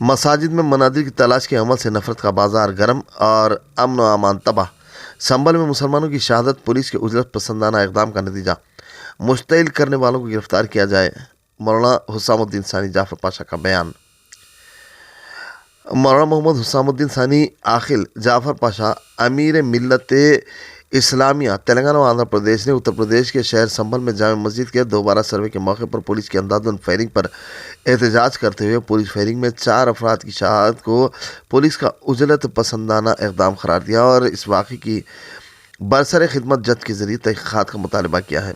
مساجد میں منادر کی تلاش کے عمل سے نفرت کا بازار گرم اور امن و امان تباہ۔ سنبھل میں مسلمانوں کی شہادت پولیس کے اجرت پسندانہ اقدام کا نتیجہ، مشتعل کرنے والوں کو گرفتار کیا جائے، مولانا حسام الدین ثانی جعفر پاشا کا بیان۔ مولانا محمد حسام الدین ثانی عاقل جعفر پاشا امیر ملت اسلامیہ تلنگانہ و آندھرا پردیش نے اتر پردیش کے شہر سنبھل میں جامع مسجد کے دوبارہ سروے کے موقع پر پولیس کی اندھادھند فائرنگ پر احتجاج کرتے ہوئے پولیس فائرنگ میں 4 افراد کی شہادت کو پولیس کا اجرت پسندانہ اقدام قرار دیا اور اس واقعے کی برسر خدمت جج کے ذریعے تحقیقات کا مطالبہ کیا ہے۔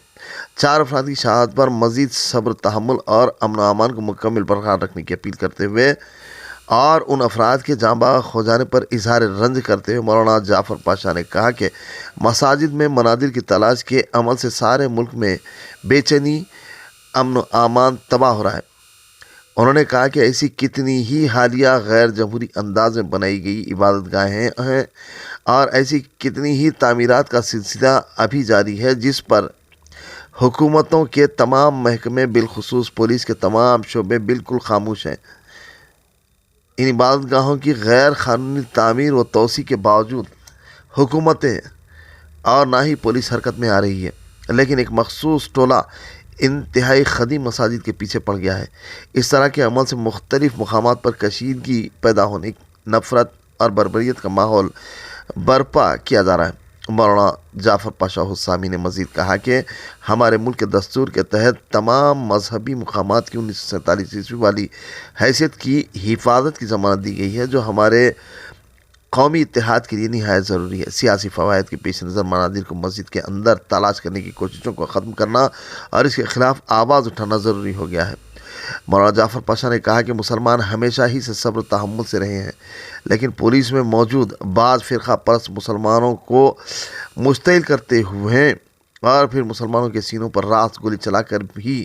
4 افراد کی شہادت پر مزید صبر، تحمل اور امن و امان کو مکمل برقرار رکھنے کی اپیل کرتے ہوئے اور ان افراد کے جاں بحق ہو جانے پر اظہار رنج کرتے ہوئے مولانا جعفر پاشا نے کہا کہ مساجد میں منادر کی تلاش کے عمل سے سارے ملک میں بے چینی، امن و امان تباہ ہو رہا ہے۔ انہوں نے کہا کہ ایسی کتنی ہی حالیہ غیر جمہوری انداز میں بنائی گئی عبادت گاہیں ہیں اور ایسی کتنی ہی تعمیرات کا سلسلہ ابھی جاری ہے جس پر حکومتوں کے تمام محکمے بالخصوص پولیس کے تمام شعبے بالکل خاموش ہیں۔ ان عبادت گاہوں کی غیر قانونی تعمیر و توسیع کے باوجود حکومتیں اور نہ ہی پولیس حرکت میں آ رہی ہے، لیکن ایک مخصوص ٹولہ انتہائی قدیم مساجد کے پیچھے پڑ گیا ہے۔ اس طرح کے عمل سے مختلف مقامات پر کشیدگی پیدا ہونے، نفرت اور بربریت کا ماحول برپا کیا جا رہا ہے۔ مولانا جعفر پاشا حسامی نے مزید کہا کہ ہمارے ملک کے دستور کے تحت تمام مذہبی مقامات کی 1947 والی حیثیت کی حفاظت کی ضمانت دی گئی ہے، جو ہمارے قومی اتحاد کے لیے نہایت ضروری ہے۔ سیاسی فوائد کے پیش نظر منادر کو مسجد کے اندر تلاش کرنے کی کوششوں کو ختم کرنا اور اس کے خلاف آواز اٹھانا ضروری ہو گیا ہے۔ مولانا جعفر پاشا نے کہا کہ مسلمان ہمیشہ ہی سے صبر و تحمل سے رہے ہیں، لیکن پولیس میں موجود بعض فرقہ پرست مسلمانوں کو مشتعل کرتے ہوئے اور پھر مسلمانوں کے سینوں پر راست گولی چلا کر بھی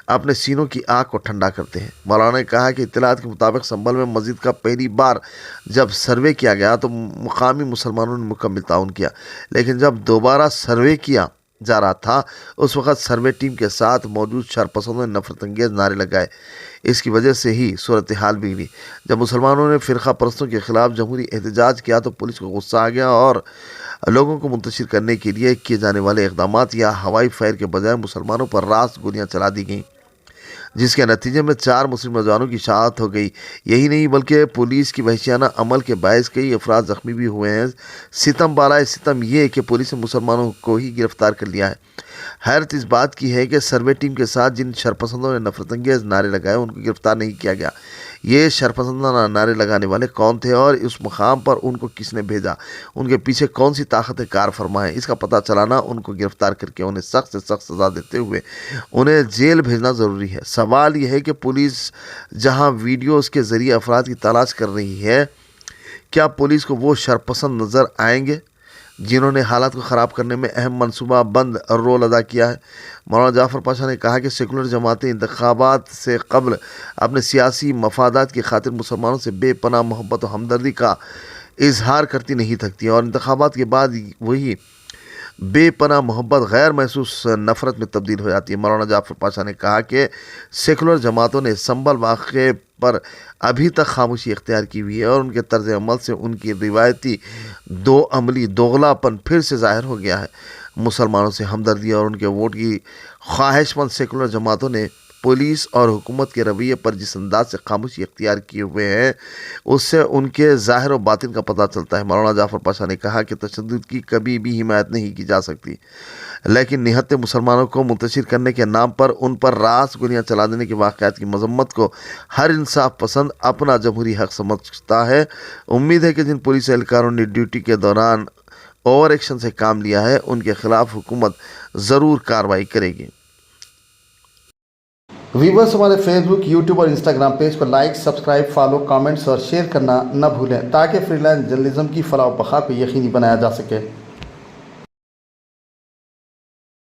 اپنے سینوں کی آگ کو ٹھنڈا کرتے ہیں۔ مولانا نے کہا کہ اطلاعات کے مطابق سنبھل میں مسجد کا پہلی بار جب سروے کیا گیا تو مقامی مسلمانوں نے مکمل تعاون کیا، لیکن جب دوبارہ سروے کیا جا رہا تھا اس وقت سروے ٹیم کے ساتھ موجود شرپسندوں نے نفرت انگیز نعرے لگائے۔ اس کی وجہ سے ہی صورتحال بگڑی۔ جب مسلمانوں نے فرقہ پرستوں کے خلاف جمہوری احتجاج کیا تو پولیس کو غصہ آ گیا اور لوگوں کو منتشر کرنے کے لیے کیے جانے والے اقدامات یا ہوائی فائر کے بجائے مسلمانوں پر راست گولیاں چلا دی گئیں، جس کے نتیجے میں 4 مسلم نوجوانوں کی شہادت ہو گئی۔ یہی نہیں بلکہ پولیس کی وحشیانہ عمل کے باعث کئی افراد زخمی بھی ہوئے ہیں۔ ستم بالائے ستم یہ کہ پولیس نے مسلمانوں کو ہی گرفتار کر لیا ہے۔ حیرت اس بات کی ہے کہ سروے ٹیم کے ساتھ جن شرپسندوں نے نفرت انگیز نعرے لگائے ان کو گرفتار نہیں کیا گیا۔ یہ شرپسندانہ نعرے لگانے والے کون تھے اور اس مقام پر ان کو کس نے بھیجا؟ ان کے پیچھے کون سی طاقت کار فرما ہے؟ اس کا پتہ چلانا، ان کو گرفتار کر کے انہیں سخت سے سخت سزا دیتے ہوئے انہیں جیل بھیجنا ضروری ہے۔ سوال یہ ہے کہ پولیس جہاں ویڈیوز کے ذریعے افراد کی تلاش کر رہی ہے، کیا پولیس کو وہ شرپسند نظر آئیں گے جنہوں نے حالات کو خراب کرنے میں اہم منصوبہ بند رول ادا کیا ہے؟ مولانا جعفر پاشا نے کہا کہ سیکولر جماعتیں انتخابات سے قبل اپنے سیاسی مفادات کی خاطر مسلمانوں سے بے پناہ محبت و ہمدردی کا اظہار کرتی نہیں تھکتی اور انتخابات کے بعد وہی بے پناہ محبت غیر محسوس نفرت میں تبدیل ہو جاتی ہے۔ مولانا جعفر پاشا نے کہا کہ سیکولر جماعتوں نے سنبھل واقعے پر ابھی تک خاموشی اختیار کی ہوئی ہے اور ان کے طرز عمل سے ان کی روایتی عملی دوغلا پن پھر سے ظاہر ہو گیا ہے۔ مسلمانوں سے ہمدردی اور ان کے ووٹ کی خواہش مند سیکولر جماعتوں نے پولیس اور حکومت کے رویے پر جس انداز سے خاموشی اختیار کیے ہوئے ہیں اس سے ان کے ظاہر و باطن کا پتہ چلتا ہے۔ مولانا جعفر پاشا نے کہا کہ تشدد کی کبھی بھی حمایت نہیں کی جا سکتی، لیکن نہتے مسلمانوں کو منتشر کرنے کے نام پر ان پر راست گولیاں چلا دینے کے واقعات کی مذمت کو ہر انصاف پسند اپنا جمہوری حق سمجھتا ہے۔ امید ہے کہ جن پولیس اہلکاروں نے ڈیوٹی کے دوران اوور ایکشن سے کام لیا ہے ان کے خلاف حکومت ضرور کارروائی کرے گی۔ ویورز ہمارے فیس بک، یوٹیوب اور انسٹاگرام پیج کو لائک، سبسکرائب، فالو، کامنٹس اور شیئر کرنا نہ بھولیں تاکہ فری لانس جرنلزم کی فلاح و بقا کو یقینی بنایا جا سکے۔